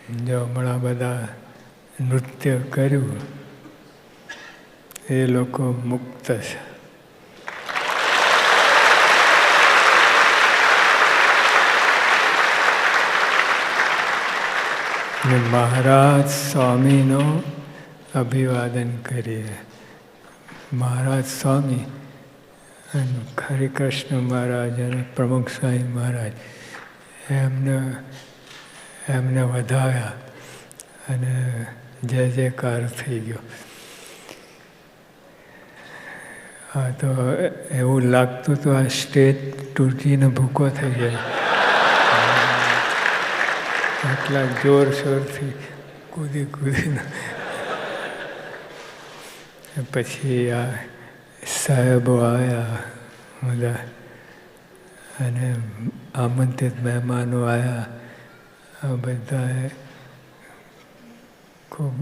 જો હમણાં બધા નૃત્ય કર્યું એ લોકો મુક્ત છે. ને મહારાજ સ્વામીનો અભિવાદન કરીએ. મહારાજ સ્વામી અને હરિકૃષ્ણ મહારાજ અને પ્રમુખ સ્વામી મહારાજ એમને વધાવ્યા અને જય જયકાર થઈ ગયો. હા, તો એવું લાગતું તો આ સ્ટેજ તૂટીને ભૂકો થઈ જાય. એટલા જોરશોરથી કૂદીને પછી આ સાહેબો આવ્યા બધા અને આમંત્રિત મહેમાનો આવ્યા. આ બધાએ ખૂબ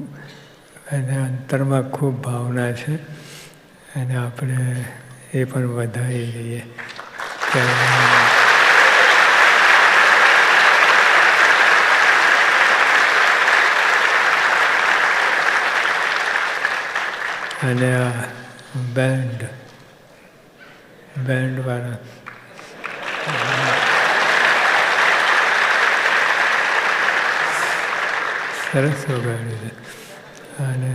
એને અંતરમાં ખૂબ ભાવના છે અને આપણે એ પણ વધારી દઈએ કે અને આ બેન્ડવાળા સરસ વગાડ્યું છે અને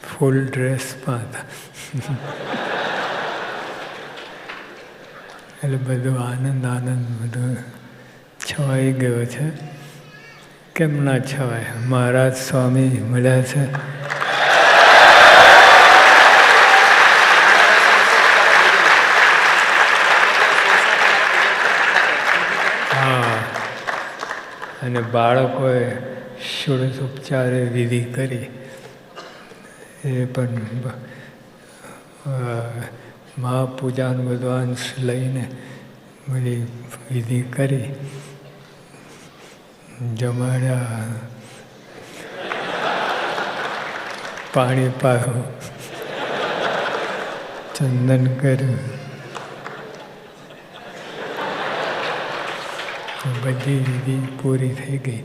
ફૂલ ડ્રેસમાં હતા. એટલે બધું આનંદ બધું છવાઈ ગયો છે. કેમ ના છવાય? મહારાજ સ્વામી મળ્યા છે. અને બાળકોએ ષોડશોપચારે વિધિ કરી. એ પણ મહાપૂજાનું બધું અંશ લઈને બધી વિધિ કરી, જમાડ્યા, પાણી પાયું, ચંદન કર્યું, બધી વિધિ પૂરી થઈ ગઈ.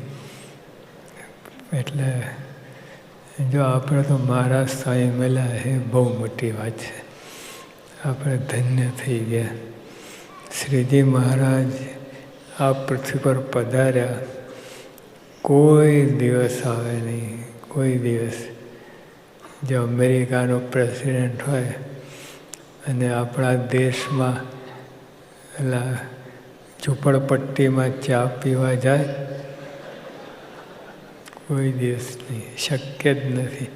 એટલે જો આપણે તો મહારાજ સ્વામી મળ્યા એ બહુ મોટી વાત છે. આપણે ધન્ય થઈ ગયા. શ્રીજી મહારાજ આ પૃથ્વી પર પધાર્યા, કોઈ દિવસ આવે નહીં, કોઈ દિવસ. જો અમેરિકાનો પ્રેસિડેન્ટ હોય અને આપણા દેશમાં પેલા ઝૂંપડપટ્ટીમાં ચા પીવા જાય, કોઈ દિવસ નહીં, શક્ય જ નથી.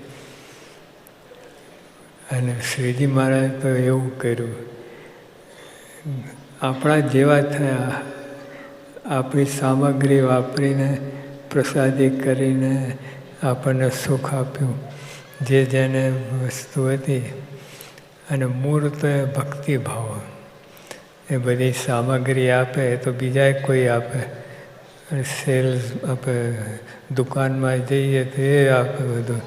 અને શ્રીજી મહારાજ તો એવું કર્યું, આપણા જેવા થયા, આપણી સામગ્રી વાપરીને પ્રસાદી કરીને આપણને સુખ આપ્યું. જે જેને વસ્તુ હતી અને મૂળ તો એ ભક્તિભાવ. એ બધી સામગ્રી આપે તો બીજા કોઈ આપે, સેલ્સ આપે, દુકાનમાં જઈએ તો એ આપે બધું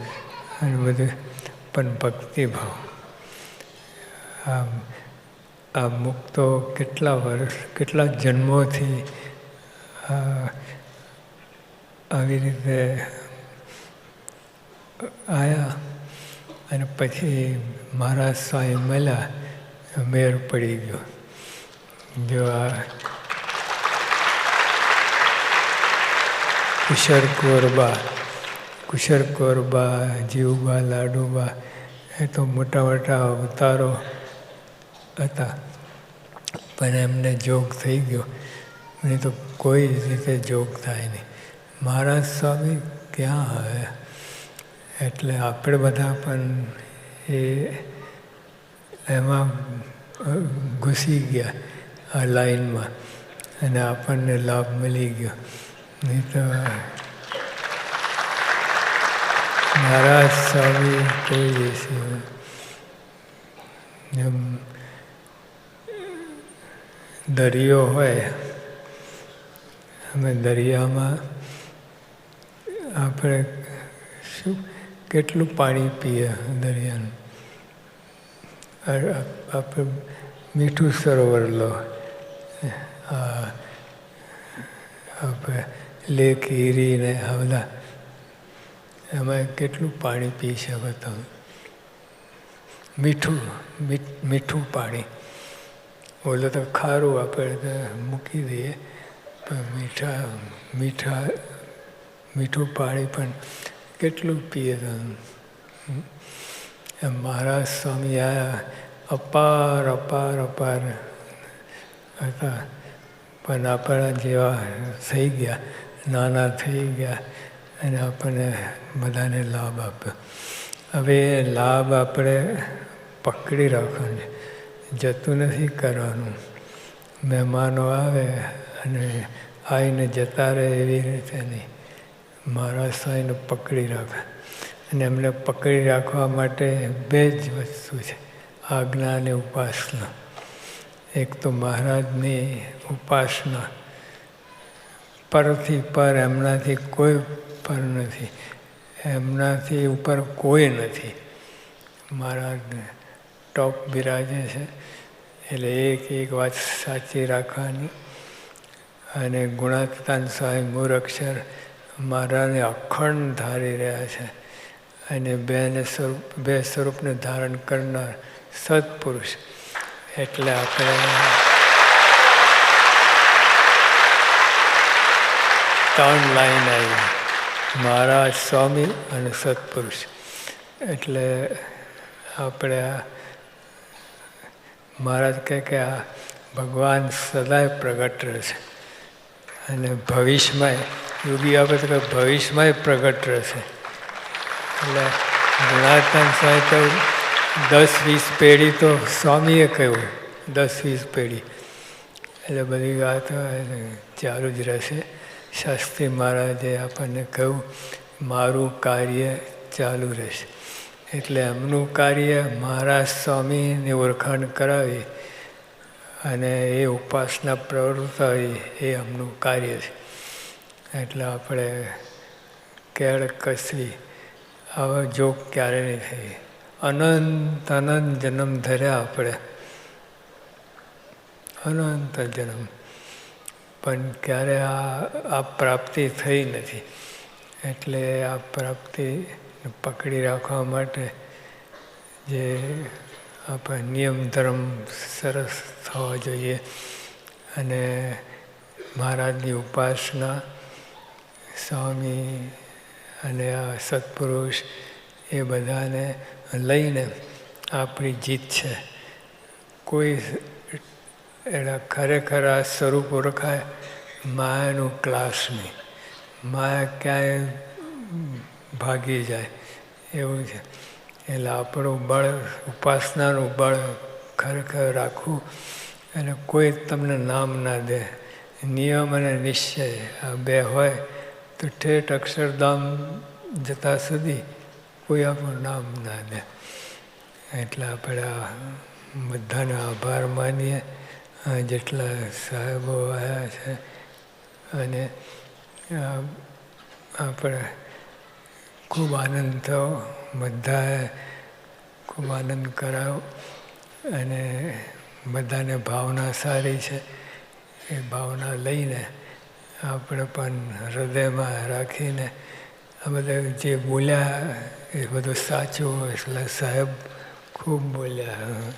અને બધું, પણ ભક્તિભાવ. આ મુક્તો કેટલા વર્ષ, કેટલા જન્મોથી આવી રીતે આવ્યા અને પછી મહારાજ સ્વામી મળ્યા, મેળ પડી ગયો. જો આ કુશર કોરબા, જીવબા, લાડુબા એ તો મોટા મોટા અવતારો હતા, પણ એમને જોગ થઈ ગયો. નહીં તો કોઈ રીતે જોગ થાય નહીં. મહારાજ સ્વામી ક્યાં આવે? એટલે આપણે બધા પણ એમાં ઘૂસી ગયા આ લાઈનમાં અને આપણને લાભ મળી ગયો. નહીં તો મહારાજ સ્વામી કોઈ દિવસે એમ દરિયો હોય, અમે દરિયામાં આપણે શું કેટલું પાણી પીએ દરિયાનું. આપણે મીઠું સરોવર લો, આપણે લેક હીરી ને આ બધા, એમાં કેટલું પાણી પી શકો તમે. મીઠું પાણી, ઓલું તો ખારું આપણે મૂકી દઈએ, પણ મીઠું પાણી પણ કેટલું પીએ તમે. મહારાજ સ્વામી આવ્યા, અપાર હતા, પણ આપણા જેવા થઈ ગયા, નાના થઈ ગયા, અને આપણને બધાને લાભ આપ્યો. હવે એ લાભ આપણે પકડી રાખવાનું, જતું નથી કરવાનું. મહેમાનો આવે અને આવીને જતા રહે એવી રીતે નહીં. મહારાજ સ્વામીને પકડી રાખે, અને એમને પકડી રાખવા માટે બે જ વસ્તુ છે, આજ્ઞા અને ઉપાસના. એક તો મહારાજની ઉપાસના, પરથી પર, એમનાથી કોઈ પર નથી, એમનાથી ઉપર કોઈ નથી. મહારાજને ટોપ બિરાજે છે, એટલે એક વાત સાચી રાખવાની. અને ગુણાતીતાન સ્વામી મૂળાક્ષર મહારાજને અખંડ ધારી રહ્યા છે, અને બે સ્વરૂપને ધારણ કરનાર સત્પુરુષ. એટલે આપણે ત્રણ લાઈન આવી, મહારાજ, સ્વામી અને સત્પુરુષ. એટલે આપણે મહારાજ કહે કે આ ભગવાન સદાય પ્રગટ રહેશે, અને ભવિષ્યમાં યોગી આપણે તો ભવિષ્યમાં પ્રગટ રહેશે. એટલે ગુણાતીતાન સ્વામી કહ્યું 10-20 પેઢી તો સ્વામીએ કહ્યું, 10-20 પેઢી. એટલે બધી વાત ચાલુ જ રહેશે. શાસ્ત્રી મહારાજે આપણને કહ્યું મારું કાર્ય ચાલુ રહેશે. એટલે એમનું કાર્ય મહારાજ સ્વામીની ઓળખાણ કરાવી અને એ ઉપાસના પ્રવૃત્તિ એ એમનું કાર્ય છે. એટલે આપણે કેળ કસવી આવા જોગ ક્યારે નહીં થઈ. અનંત જન્મ ધર્યા આપણે, અનંત જન્મ, પણ ક્યારે આ પ્રાપ્તિ થઈ નથી. એટલે આ પ્રાપ્તિ પકડી રાખવા માટે જે આપણે નિયમ ધર્મ સરસ થવા જોઈએ, અને મહારાજની ઉપાસના, સ્વામી અને આ સત્પુરુષ એ બધાને લઈને આપણી જીત છે. કોઈ એના ખરેખર આ સ્વરૂપ ઓળખાય માયાનું ક્લાસ નહીં. માયા ક્યાંય ભાગી જાય એવું છે. એટલે આપણું બળ, ઉપાસનાનું બળ ખરેખર રાખવું, અને કોઈ તમને નામ ના દે. નિયમ અને નિશ્ચય આ બે હોય તો ઠેઠ અક્ષરધામ જતા સુધી કોઈ આપણું નામ ના દે. એટલે આપણે આ બધાને આભાર માનીએ, જેટલા સાહેબો આવ્યા છે, અને આપણે ખૂબ આનંદ થયો, બધાએ ખૂબ આનંદ કરાયો, અને બધાને ભાવના સારી છે. એ ભાવના લઈને આપણે પણ હૃદયમાં રાખીને આ બધા જે બોલ્યા એ બધું સાચું, એટલે સાહેબ ખૂબ બોલ્યા.